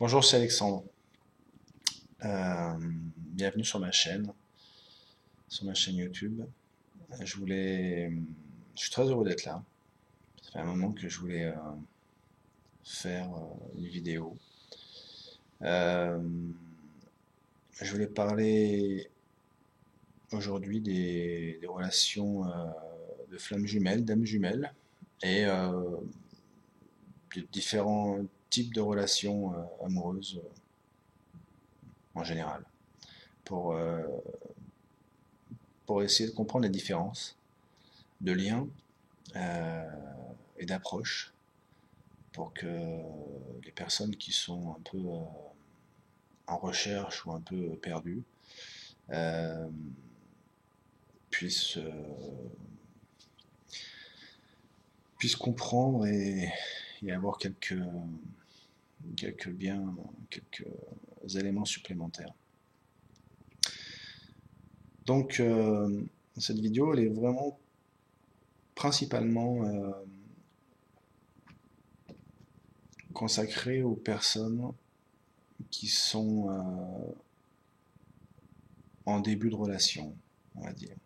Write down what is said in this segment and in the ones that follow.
Bonjour, c'est Alexandre. Bienvenue sur ma chaîne YouTube. Je voulais, je suis très heureux d'être là. Ça fait un moment que je voulais faire une vidéo. Euh, je voulais parler aujourd'hui des relations de flammes jumelles, d'âmes jumelles, et de différents types de relations amoureuses en général, pour, euh, pour essayer de comprendre les différences de liens euh, et d'approche pour que les personnes qui sont un peu en recherche ou un peu perdues euh, puissent, puissent comprendre et avoir quelques éléments supplémentaires. Donc, cette vidéo, elle est vraiment principalement consacrée aux personnes qui sont en début de relation, on va dire,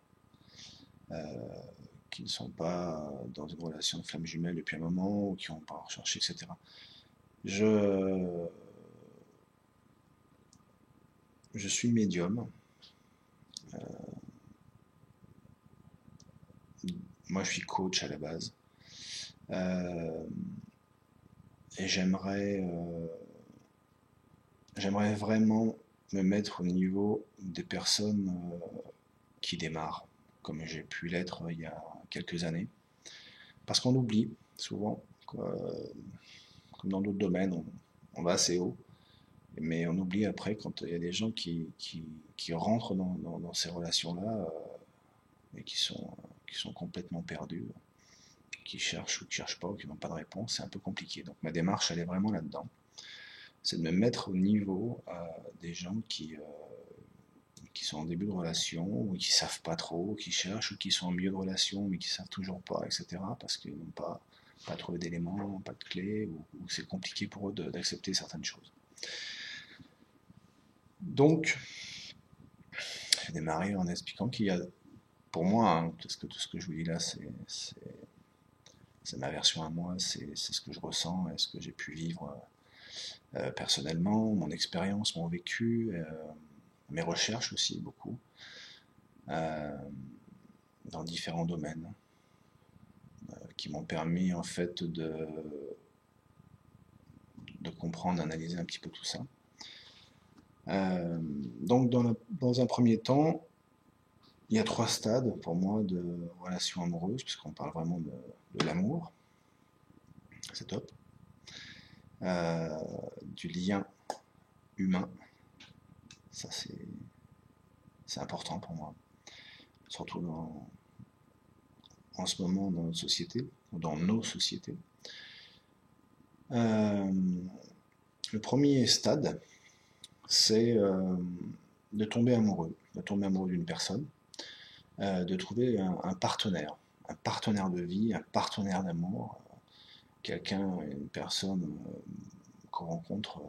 qui ne sont pas dans une relation de flamme jumelle depuis un moment ou qui n'ont pas recherché, etc. Je, je suis médium. Moi, je suis coach à la base. Euh, et j'aimerais vraiment me mettre au niveau des personnes qui démarrent, comme j'ai pu l'être il y a quelques années. Parce qu'on oublie souvent, comme dans d'autres domaines, on va assez haut, mais on oublie après quand il y a des gens qui rentrent dans ces relations-là et qui sont complètement perdus, qui cherchent ou qui cherchent pas, ou qui n'ont pas de réponse, c'est un peu compliqué. Donc ma démarche, elle est vraiment là-dedans. C'est de me mettre au niveau des gens qui sont en début de relation, ou qui savent pas trop, qui cherchent, ou qui sont en milieu de relation, mais qui savent toujours pas, etc. Parce qu'ils n'ont pas trouvé d'éléments, pas de clés, ou c'est compliqué pour eux d'accepter certaines choses. Donc, j'ai démarré en expliquant qu'il y a, pour moi, hein, tout ce que je vous dis là, c'est ma version à moi, c'est ce que je ressens et ce que j'ai pu vivre personnellement, mon expérience, mon vécu, mes recherches aussi beaucoup, euh, dans différents domaines, qui m'ont permis en fait de comprendre, d'analyser un petit peu tout ça. Donc dans un premier temps, il y a trois stades pour moi de relations amoureuses, puisqu'on parle vraiment de l'amour, c'est top, euh, du lien humain, ça c'est important pour moi, surtout en ce moment dans notre société, ou dans nos sociétés. Euh, le premier stade, c'est de tomber amoureux d'une personne, de trouver un partenaire de vie, un partenaire d'amour, quelqu'un, une personne qu'on rencontre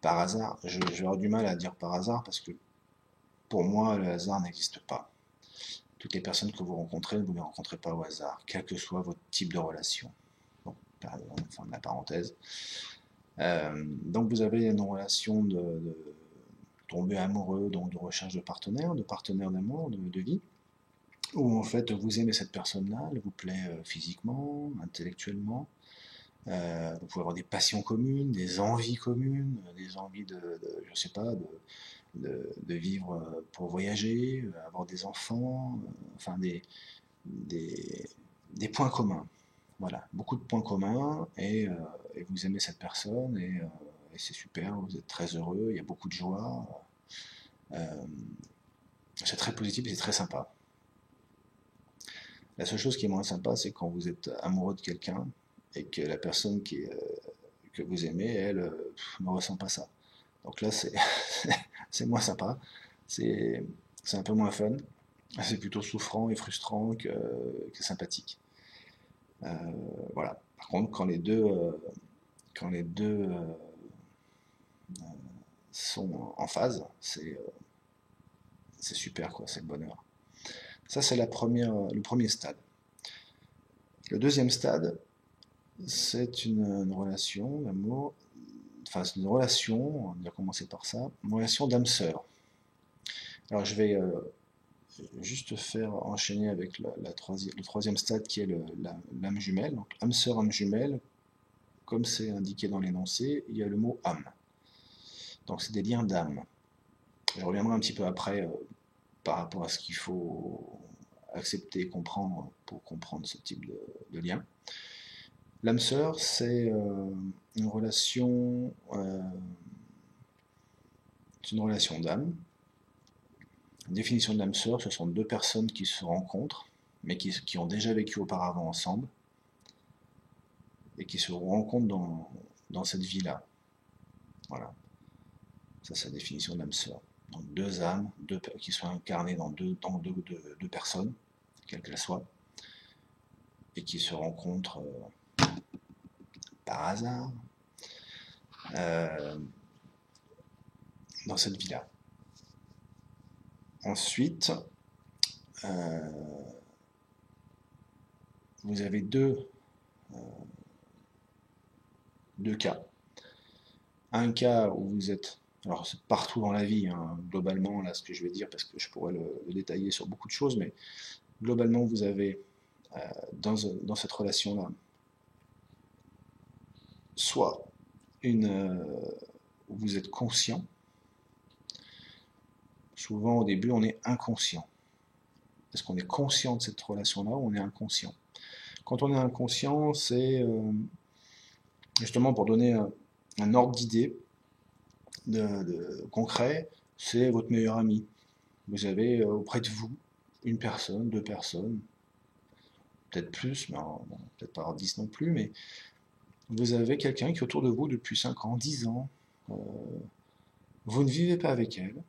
par hasard. Je vais avoir du mal à dire par hasard parce que pour moi, le hasard n'existe pas. Toutes les personnes que vous rencontrez, vous ne les rencontrez pas au hasard, quel que soit votre type de relation. Bon, fin de la parenthèse. Donc vous avez une relation de tomber amoureux, donc de recherche de partenaire d'amour, de vie, où en fait vous aimez cette personne-là, elle vous plaît physiquement, intellectuellement, vous pouvez avoir des passions communes, des envies communes, des envies je sais pas, de vivre pour voyager, avoir des enfants, enfin des, des points communs. Voilà, beaucoup de points communs et vous aimez cette personne et c'est super, vous êtes très heureux, il y a beaucoup de joie. euh, c'est très positif et c'est très sympa. La seule chose qui est moins sympa, c'est quand vous êtes amoureux de quelqu'un et que la personne que vous aimez, elle, ne ressent pas ça. Donc là, c'est moins sympa, c'est un peu moins fun, c'est plutôt souffrant et frustrant que sympathique. Euh, voilà. Par contre, quand les deux sont en phase, c'est super, quoi, c'est le bonheur. Ça, c'est le premier stade. Le deuxième stade, c'est une relation d'amour, enfin, c'est une relation, on va commencer par ça, une relation d'âme-sœur. Alors, je vais juste faire enchaîner avec le troisième stade qui est l'âme jumelle. Donc, âme sœur, âme jumelle, comme c'est indiqué dans l'énoncé, il y a le mot âme. Donc, c'est des liens d'âme. Je reviendrai un petit peu après par rapport à ce qu'il faut accepter et comprendre pour comprendre ce type de lien. L'âme sœur, c'est une relation d'âme. La définition de l'âme sœur, ce sont deux personnes qui se rencontrent, mais qui ont déjà vécu auparavant ensemble, et qui se rencontrent dans cette vie-là. Voilà. Ça, c'est la définition de l'âme sœur. Donc deux âmes, qui sont incarnées dans deux personnes, quelles qu'elles soient, et qui se rencontrent par hasard dans cette vie-là. Ensuite, vous avez deux cas. Un cas où vous êtes, alors c'est partout dans la vie, hein, globalement, là ce que je vais dire, parce que je pourrais le détailler sur beaucoup de choses, mais globalement vous avez dans cette relation-là, soit où vous êtes conscient, souvent au début on est inconscient. Est-ce qu'on est conscient de cette relation-là ou on est inconscient? Quand on est inconscient, c'est justement pour donner un ordre d'idée concret, c'est votre meilleur ami. Vous avez auprès de vous une personne, deux personnes, peut-être plus, mais peut-être pas 10 non plus, mais vous avez quelqu'un qui est autour de vous depuis 5 ans, 10 ans. Vous ne vivez pas avec elle.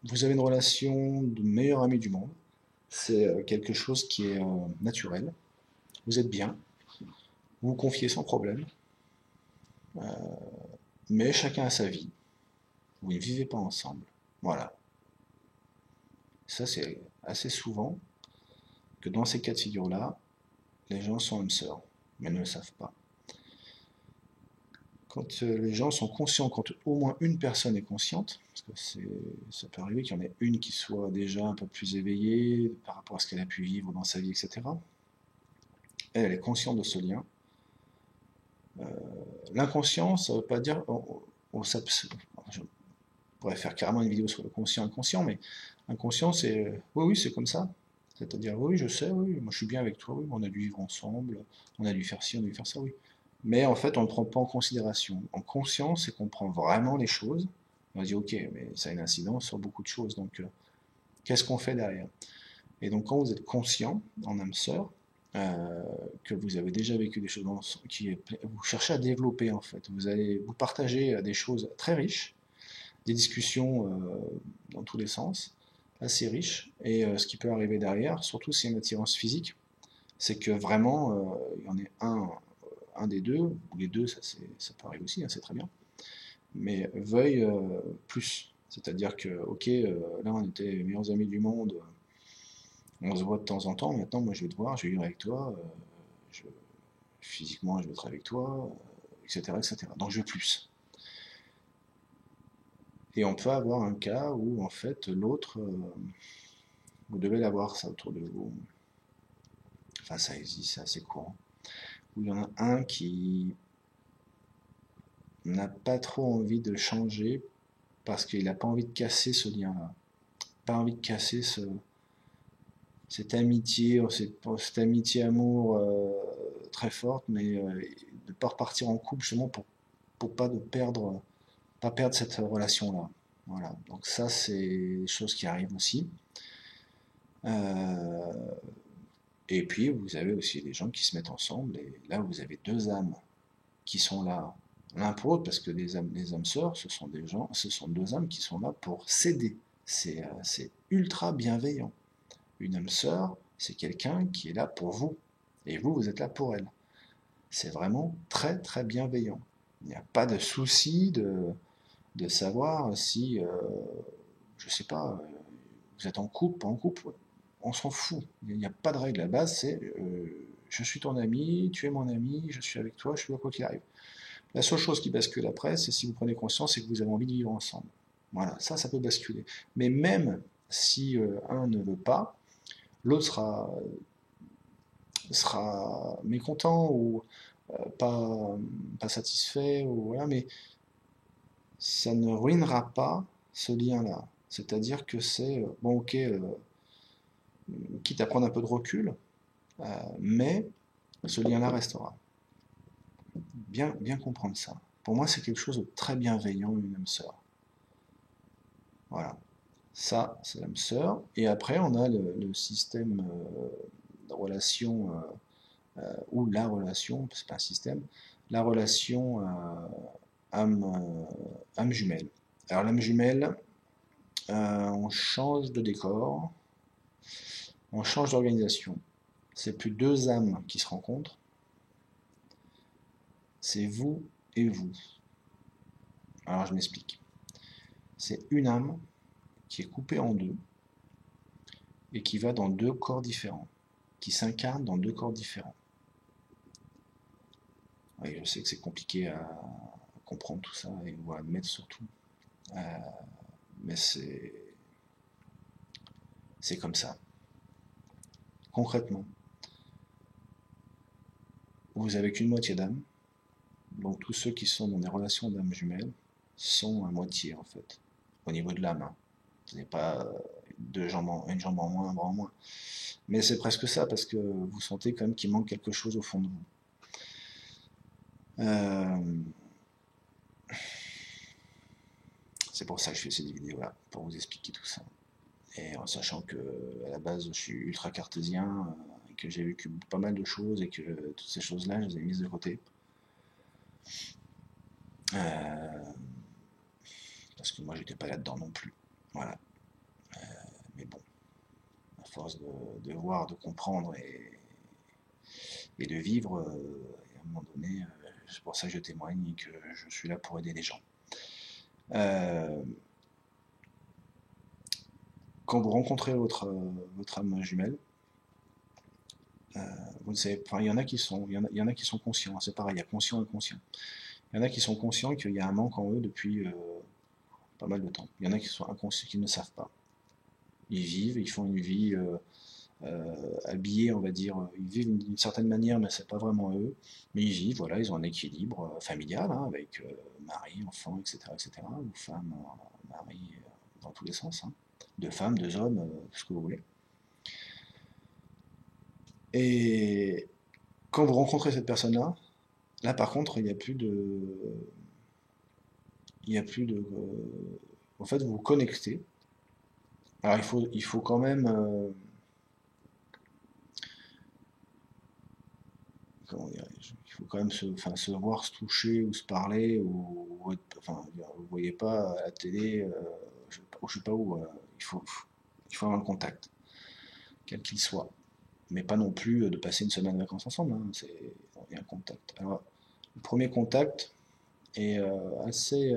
Vous avez une relation de meilleur ami du monde. C'est quelque chose qui est naturel. Vous êtes bien. Vous vous confiez sans problème. Mais chacun a sa vie. Vous ne vivez pas ensemble. Voilà. Ça, c'est assez souvent que dans ces cas de figure-là, les gens sont âmes sœurs, mais ne le savent pas. Quand les gens sont conscients, quand au moins une personne est consciente, parce que ça peut arriver qu'il y en ait une qui soit déjà un peu plus éveillée par rapport à ce qu'elle a pu vivre dans sa vie, etc. Elle est consciente de ce lien. L'inconscient, ça ne veut pas dire... je pourrais faire carrément une vidéo sur le conscient-inconscient, mais inconscient, c'est... oui, oui, c'est comme ça. C'est-à-dire, oui, je sais, oui, moi je suis bien avec toi, oui, on a dû vivre ensemble, on a dû faire ci, on a dû faire ça, oui. Mais en fait, on ne le prend pas en considération. En conscience, c'est qu'on prend vraiment les choses. On dit, ok, mais ça a une incidence sur beaucoup de choses. Donc, qu'est-ce qu'on fait derrière? Et donc, quand vous êtes conscient, en âme sœur, que vous avez déjà vécu des choses vous cherchez à développer en fait. Vous partagez des choses très riches, des discussions dans tous les sens, assez riches. Et ce qui peut arriver derrière, surtout si y a une attirance physique, c'est que vraiment, il y en est un des deux, ou les deux, ça peut arriver aussi, hein, c'est très bien, mais veuille plus. C'est-à-dire que, ok, là on était les meilleurs amis du monde, on se voit de temps en temps, maintenant moi je vais te voir, je vais vivre avec toi, je- physiquement je vais être avec toi, etc., etc. Donc je veux plus. Et on peut avoir un cas où en fait l'autre, vous devez l'avoir ça autour de vous, enfin ça existe, c'est assez courant, où il y en a un qui n'a pas trop envie de changer parce qu'il n'a pas envie de casser ce lien-là, pas envie de casser cette amitié, cette amitié-amour très forte, mais de ne pas repartir en couple justement pour pas perdre cette relation-là. Voilà. Donc ça, c'est des choses qui arrivent aussi. Euh, et puis, vous avez aussi des gens qui se mettent ensemble, et là, vous avez deux âmes qui sont là l'un pour l'autre, parce que les âmes sœurs, ce sont deux âmes qui sont là pour s'aider. C'est ultra bienveillant. Une âme sœur, c'est quelqu'un qui est là pour vous, et vous, vous êtes là pour elle. C'est vraiment très très bienveillant. Il n'y a pas de souci de savoir si, je sais pas, vous êtes en couple, pas en couple. On s'en fout. Il n'y a pas de règle. La base, c'est je suis ton ami, tu es mon ami, je suis avec toi, je suis là quoi qu'il arrive. La seule chose qui bascule après, c'est si vous prenez conscience et que vous avez envie de vivre ensemble. Voilà, ça peut basculer. Mais même si un ne veut pas, l'autre sera mécontent ou pas satisfait, ou voilà, mais ça ne ruinera pas ce lien-là. C'est-à-dire que c'est, bon ok, quitte à prendre un peu de recul, mais ce lien-là restera. Bien comprendre ça. Pour moi, c'est quelque chose de très bienveillant, une âme sœur. Voilà. Ça, c'est l'âme sœur. Et après, on a le système de relation, ou la relation, c'est pas un système, la relation âme jumelle. Alors, l'âme jumelle, on change de décor, on change d'organisation. C'est plus deux âmes qui se rencontrent, c'est vous et vous. Alors, je m'explique. C'est une âme qui est coupée en deux et qui va dans deux corps différents, qui s'incarne dans deux corps différents. Oui, je sais que c'est compliqué à comprendre tout ça et ou à admettre surtout, euh, mais c'est comme ça. Concrètement, vous avez qu'une moitié d'âme, donc tous ceux qui sont dans des relations d'âme jumelles sont à moitié en fait, au niveau de l'âme. Hein. Ce n'est pas une jambe en moins, un bras en moins. Mais c'est presque ça, parce que vous sentez quand même qu'il manque quelque chose au fond de vous. Euh, c'est pour ça que je fais cette vidéo-là, pour vous expliquer tout ça. Et en sachant que à la base je suis ultra cartésien, que j'ai vécu pas mal de choses et que toutes ces choses-là, je les ai mises de côté. Euh, parce que moi j'étais pas là-dedans non plus. Voilà. Mais bon, à force de voir, de comprendre et de vivre, à un moment donné, c'est pour ça que je témoigne et que je suis là pour aider les gens. Euh, quand vous rencontrez votre âme jumelle, vous ne savez, enfin, il y en a qui sont, il y en a qui sont conscients, hein, c'est pareil, il y a conscient et inconscient. Il y en a qui sont conscients qu'il y a un manque en eux depuis pas mal de temps. Il y en a qui sont inconscients, qui ne savent pas. Ils vivent, ils font une vie habillés, on va dire. Ils vivent d'une certaine manière, mais c'est pas vraiment eux. Mais ils vivent, voilà, ils ont un équilibre familial, hein, avec mari, enfant, etc., etc., ou femme, mari, dans tous les sens. Hein. Deux femmes, deux hommes, ce que vous voulez. Et quand vous rencontrez cette personne-là, là par contre, il n'y a plus de, il y a plus de, en fait, vous vous connectez. Alors il faut quand même, comment dirais-je, il faut quand même enfin, se voir, se toucher ou se parler, ou enfin, vous voyez pas à la télé, je sais pas où, il faut avoir un contact, quel qu'il soit. Mais pas non plus de passer une semaine de vacances ensemble, hein, il y a un contact. Alors, le premier contact est assez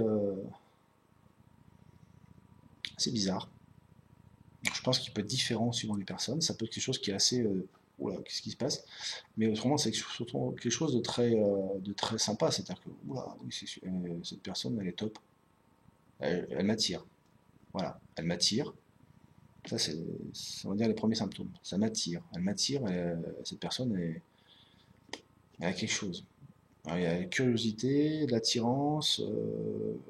bizarre. Je pense qu'il peut être différent suivant les personnes, ça peut être quelque chose qui est assez... oula, qu'est-ce qui se passe? Mais autrement, c'est surtout quelque chose de très sympa, c'est-à-dire que, oula, oui, cette personne, elle est top, elle m'attire, voilà, elle m'attire, ça c'est, on va dire les premiers symptômes, ça m'attire, elle m'attire, cette personne, elle a quelque chose. Alors, il y a la curiosité, l'attirance,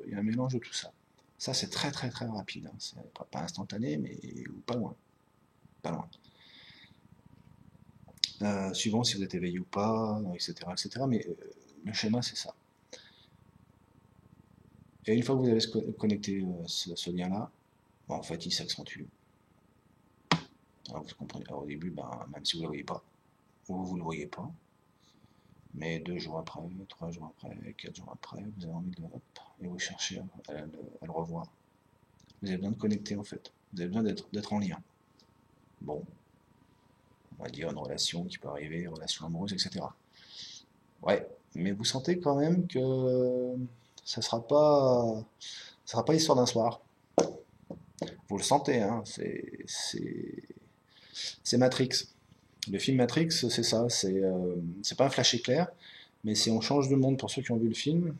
il y a un mélange de tout ça. Ça, c'est très très très rapide, hein. C'est pas instantané, mais pas loin, pas loin. Suivant si vous êtes éveillé ou pas, etc. etc. Mais le schéma, c'est ça. Et une fois que vous avez connecté ce lien-là, ben, en fait, il s'accentue. Alors, vous comprenez, alors, au début, ben, même si vous ne le voyez pas, ou vous ne le voyez pas, mais 2 jours après, 3 jours après, 4 jours après, vous avez envie de le hop, et vous cherchez à le revoir. Vous avez besoin de connecter, en fait. Vous avez besoin d'être en lien. Bon, on va dire une relation qui peut arriver, une relation amoureuse, etc. Ouais, mais vous sentez quand même que ça sera pas l'histoire d'un soir. Vous le sentez, hein, c'est Matrix. Le film Matrix, c'est ça, c'est pas un flash éclair, mais c'est on change de monde pour ceux qui ont vu le film.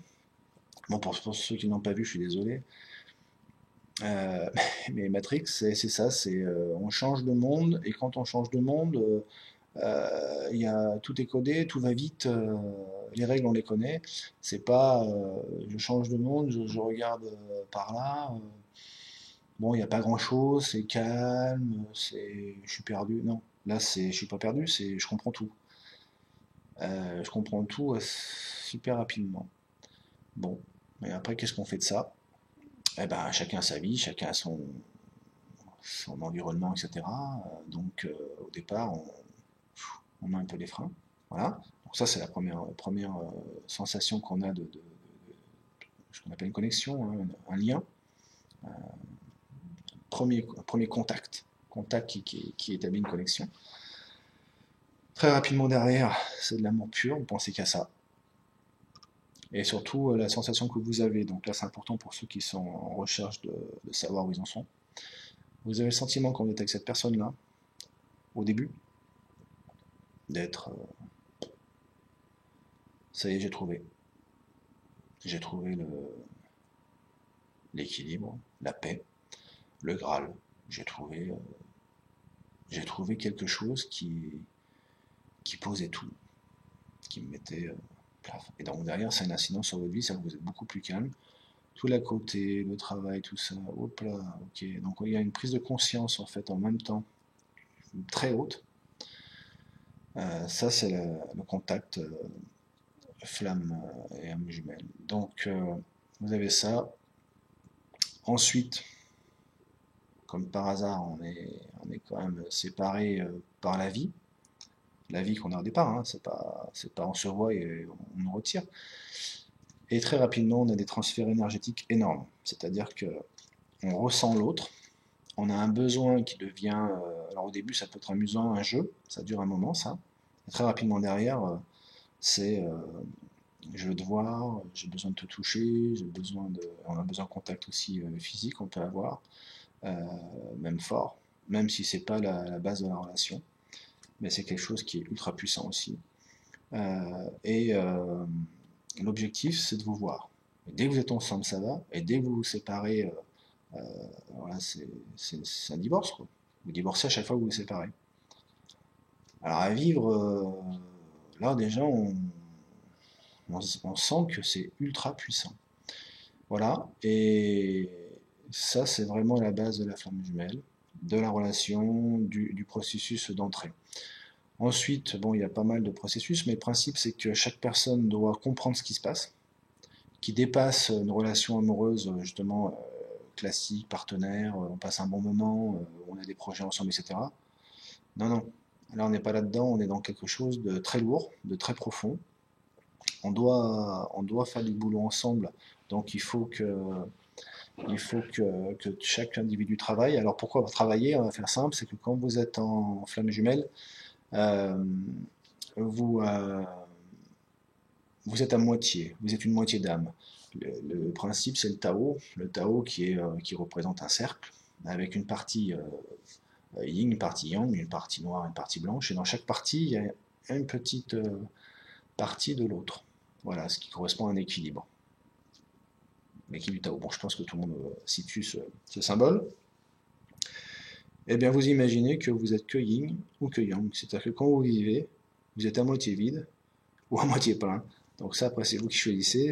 Bon, pour ceux qui n'ont pas vu, je suis désolé. Euh, mais Matrix, c'est ça, on change de monde, et quand on change de monde, tout est codé, tout va vite, les règles on les connaît. C'est pas je change de monde, je regarde par là. Bon, il n'y a pas grand-chose, c'est calme, je suis perdu. Non, là je suis pas perdu, je comprends tout. Je comprends tout super rapidement. Bon, mais après qu'est-ce qu'on fait de ça? Eh ben, chacun a sa vie, chacun a son environnement, etc. Au départ, on met un peu les freins. Voilà. Donc ça, c'est la première sensation qu'on a de ce qu'on appelle une connexion, hein, un lien. Premier contact qui établit une connexion. Très rapidement derrière, c'est de l'amour pur, vous pensez qu'à ça. Et surtout, la sensation que vous avez, donc là c'est important pour ceux qui sont en recherche de savoir où ils en sont. Vous avez le sentiment quand vous êtes avec cette personne-là, au début, d'être ça y est, j'ai trouvé. J'ai trouvé l'équilibre, la paix, le Graal. J'ai trouvé, euh, j'ai trouvé quelque chose qui posait tout, qui me mettait plaf. Et donc derrière, c'est un incident sur votre vie, ça vous êtes beaucoup plus calme. Tout l'à côté, le travail, tout ça, hop là, ok. Donc il y a une prise de conscience en fait en même temps, très haute. Ça, c'est le contact flamme et âme jumelle. Donc vous avez ça. Ensuite, comme par hasard, on est quand même séparés par la vie qu'on a au départ, hein, c'est pas on se voit et on nous retire. Et très rapidement, on a des transferts énergétiques énormes. C'est-à-dire que on ressent l'autre, on a un besoin qui devient. Alors au début, ça peut être amusant, un jeu, ça dure un moment, ça. Et très rapidement derrière, c'est je veux te voir, j'ai besoin de te toucher, on a besoin de contact aussi physique, on peut avoir, euh, même fort, même si c'est pas la base de la relation, mais c'est quelque chose qui est ultra puissant aussi. Et l'objectif, c'est de vous voir. Et dès que vous êtes ensemble, ça va, et dès que vous vous séparez, voilà, c'est un divorce, quoi. Vous divorcez à chaque fois que vous vous séparez. Alors à vivre, là déjà, on sent que c'est ultra puissant. Voilà, et ça, c'est vraiment la base de la flamme jumelle, de la relation, du processus d'entrée. Ensuite, bon, il y a pas mal de processus, mais le principe, c'est que chaque personne doit comprendre ce qui se passe, qui dépasse une relation amoureuse, justement, classique, partenaire, on passe un bon moment, on a des projets ensemble, etc. Non, non, là, on n'est pas là-dedans, on est dans quelque chose de très lourd, de très profond. On doit faire du boulot ensemble, donc il faut que chaque individu travaille. Alors pourquoi travailler? On va faire simple, c'est que quand vous êtes en flamme jumelle, euh, vous, euh, vous êtes à moitié, vous êtes une moitié d'âme. Le principe, c'est le Tao qui représente un cercle, avec une partie yin, une partie yang, une partie noire, une partie blanche, et dans chaque partie, il y a une petite partie de l'autre. Voilà, ce qui correspond à un équilibre. L'équilibre du Tao. Bon, je pense que tout le monde situe ce symbole. Eh bien, vous imaginez que vous êtes que yin ou que yang. C'est-à-dire que quand vous vivez, vous êtes à moitié vide ou à moitié plein. Donc ça, après, c'est vous qui choisissez.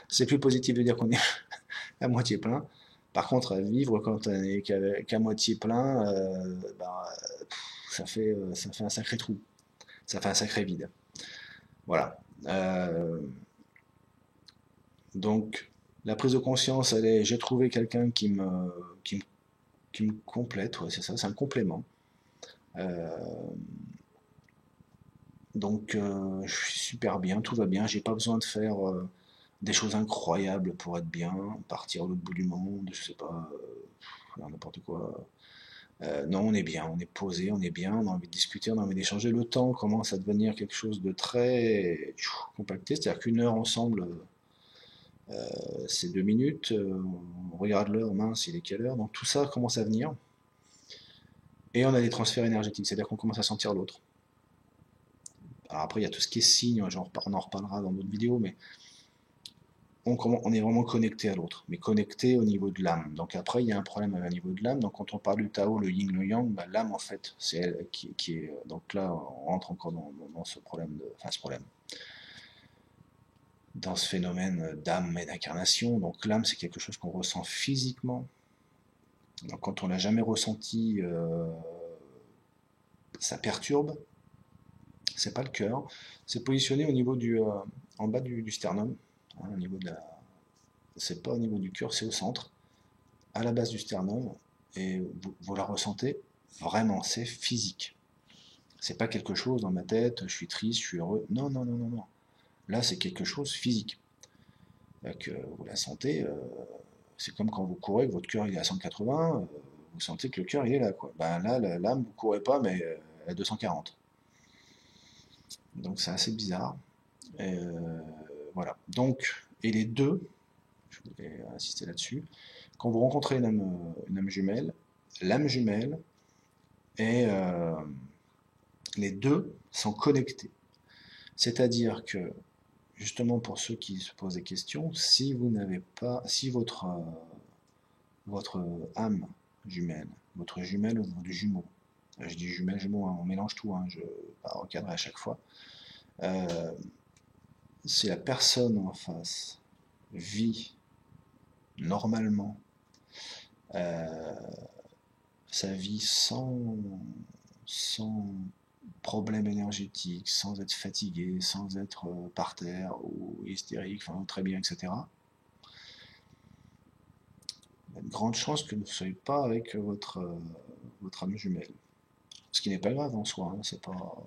C'est plus positif de dire qu'on est à moitié plein. Par contre, à vivre quand on est qu'à moitié plein, ça fait un sacré trou. Ça fait un sacré vide. Voilà. Donc, la prise de conscience, elle est, j'ai trouvé quelqu'un qui me complète, ouais, c'est ça, c'est un complément. Euh, je suis super bien, tout va bien, j'ai pas besoin de faire des choses incroyables pour être bien, partir à l'autre bout du monde, je sais pas, n'importe quoi. Non, on est bien, on est posé, on est bien, on a envie de discuter, on a envie d'échanger. Le temps commence à devenir quelque chose de très compacté, c'est-à-dire qu'une heure ensemble, c'est 2 minutes. On regarde l'heure, mince, il est quelle heure? Donc tout ça commence à venir. Et on a des transferts énergétiques, c'est-à-dire qu'on commence à sentir l'autre. Alors après, il y a tout ce qui est signe, on en reparlera dans d'autres vidéos, mais on est vraiment connecté à l'autre, mais connecté au niveau de l'âme. Donc après, il y a un problème au niveau de l'âme. Donc quand on parle du Tao, le Yin, le Yang, bah, l'âme en fait, c'est elle qui est. Donc là, on rentre encore dans ce problème enfin ce problème, dans ce phénomène d'âme et d'incarnation. Donc l'âme, c'est quelque chose qu'on ressent physiquement. Donc quand on l'a jamais ressenti, ça perturbe. C'est pas le cœur. C'est positionné au niveau en bas du sternum, hein, au niveau de la. C'est pas au niveau du cœur, c'est au centre, à la base du sternum, et vous la ressentez vraiment, c'est physique. C'est pas quelque chose dans ma tête, je suis triste, je suis heureux. Non, non, non, non, non. Là, c'est quelque chose physique. Que vous la sentez, c'est comme quand vous courez, que votre cœur il est à 180, vous sentez que le cœur il est là, quoi. Ben là, l'âme, vous courez pas, mais elle est à 240. Donc c'est assez bizarre. Et, voilà. Donc, et les deux, je voulais insister là-dessus, quand vous rencontrez une âme jumelle, l'âme jumelle et les deux sont connectés. C'est-à-dire que, justement pour ceux qui se posent des questions, si vous n'avez pas, si votre âme jumelle, votre jumelle ou du jumeau, je dis jumelle, jumeau, hein, on mélange tout, hein, je ne vais pas recadrer à chaque fois, euh, si la personne en face vit normalement euh, sa vie sans problème énergétique, sans être fatigué, sans être par terre ou hystérique, enfin très bien, etc. Il y a de grandes chances que vous ne soyez pas avec votre âme jumelle. Ce qui n'est pas grave en soi, hein, c'est pas.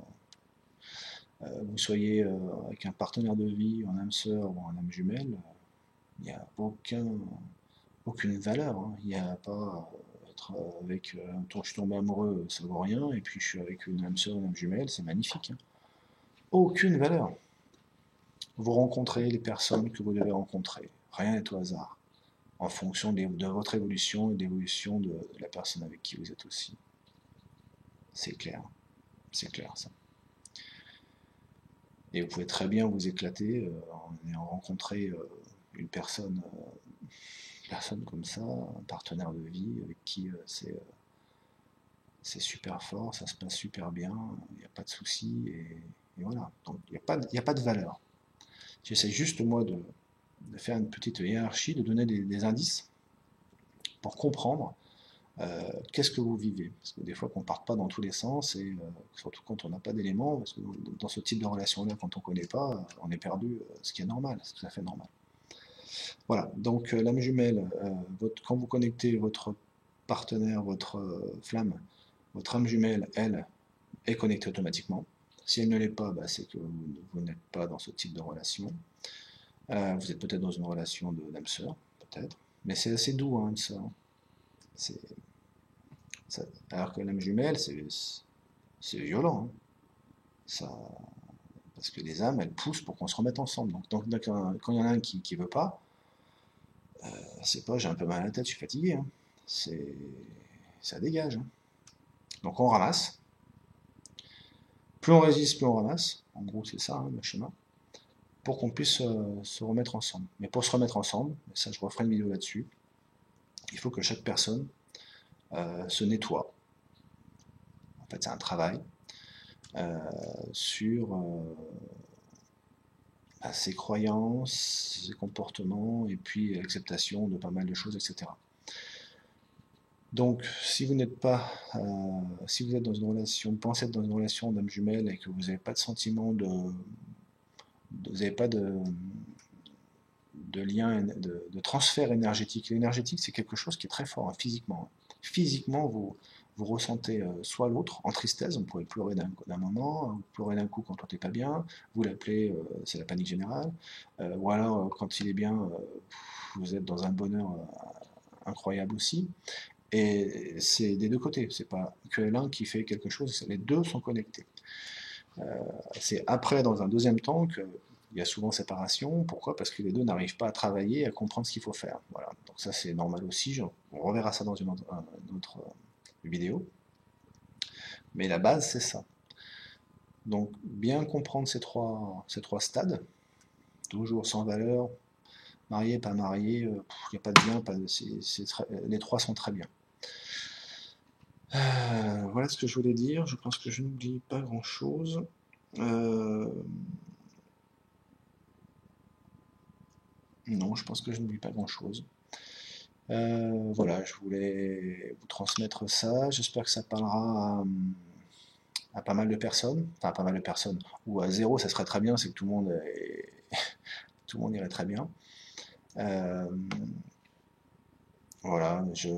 Vous soyez avec un partenaire de vie, un âme sœur ou un âme jumelle, il n'y a aucune valeur. Hein. Il n'y a pas être avec un tour, je suis tombé amoureux, ça vaut rien, et puis je suis avec une âme sœur, une âme jumelle, c'est magnifique. Hein. Aucune valeur. Vous rencontrez les personnes que vous devez rencontrer. Rien n'est au hasard. En fonction de votre évolution et de l'évolution de la personne avec qui vous êtes aussi. C'est clair. C'est clair ça. Et vous pouvez très bien vous éclater en ayant rencontré une personne comme ça, un partenaire de vie avec qui c'est super fort, ça se passe super bien, il n'y a pas de soucis, et voilà. Donc il n'y a pas de valeur. J'essaie juste moi de faire une petite hiérarchie, de donner des indices pour comprendre qu'est-ce que vous vivez. Parce que des fois qu'on ne parte pas dans tous les sens, et surtout quand on n'a pas d'éléments, parce que dans ce type de relation-là, quand on ne connaît pas, on est perdu, ce qui est normal, c'est tout à fait normal. Voilà, donc l'âme jumelle, quand vous connectez votre partenaire, votre flamme, votre âme jumelle, elle, est connectée automatiquement. Si elle ne l'est pas, bah, c'est que vous n'êtes pas dans ce type de relation. Vous êtes peut-être dans une relation d'âme sœur, peut-être. Mais c'est assez doux, hein, ça. C'est, alors que l'âme jumelle, c'est violent. Hein. Ça, parce que les âmes, elles poussent pour qu'on se remette ensemble. Donc quand il y en a un qui ne veut pas, c'est pas j'ai un peu mal à la tête, je suis fatigué. Hein. Ça dégage. Hein. Donc on ramasse. Plus on résiste, plus on ramasse. En gros, c'est ça, hein, le schéma. Pour qu'on puisse se remettre ensemble. Mais pour se remettre ensemble, ça je referai une vidéo là-dessus, il faut que chaque personne se nettoie. En fait, c'est un travail sur ses croyances, ses comportements, et puis l'acceptation de pas mal de choses, etc. Donc, si vous n'êtes pas, si vous êtes dans une relation, pensez être dans une relation d'âme jumelle et que vous n'avez pas de sentiment vous n'avez pas de lien, de transfert énergétique. L'énergétique, c'est quelque chose qui est très fort, hein, physiquement. Physiquement, vous ressentez soit l'autre en tristesse, vous pouvez pleurer d'un moment, vous pleurez d'un coup quand tout n'est pas bien, vous l'appelez, c'est la panique générale, ou alors quand il est bien, vous êtes dans un bonheur incroyable aussi. Et c'est des deux côtés, c'est pas que l'un qui fait quelque chose, les deux sont connectés. C'est après, dans un deuxième temps, qu'il y a souvent séparation. Pourquoi? Parce que les deux n'arrivent pas à travailler, à comprendre ce qu'il faut faire. Voilà. Donc ça, c'est normal aussi. On reverra ça dans une autre vidéo. Mais la base, c'est ça. Donc, bien comprendre ces trois stades, toujours sans valeur, marié, pas marié, il n'y a pas de bien, les trois sont très bien. Voilà ce que je voulais dire. Je pense que je n'oublie pas grand-chose. Non, je pense que je n'oublie pas grand-chose. Voilà, je voulais vous transmettre ça. J'espère que ça parlera à pas mal de personnes. Enfin, à pas mal de personnes. Ou à zéro, ça serait très bien, c'est que tout le monde irait très bien. Euh, voilà, je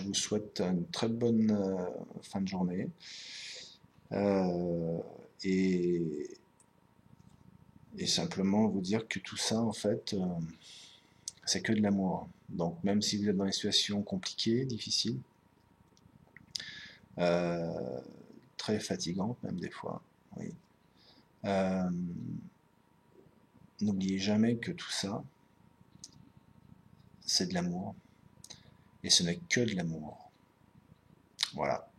vous souhaite une très bonne fin de journée. Euh, et, et simplement vous dire que tout ça, en fait, c'est que de l'amour. Donc, même si vous êtes dans des situations compliquées, difficiles, euh, très fatigantes, même des fois, oui. Euh, N'oubliez jamais que tout ça, c'est de l'amour. Et ce n'est que de l'amour. Voilà.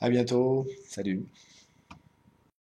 À bientôt. Salut.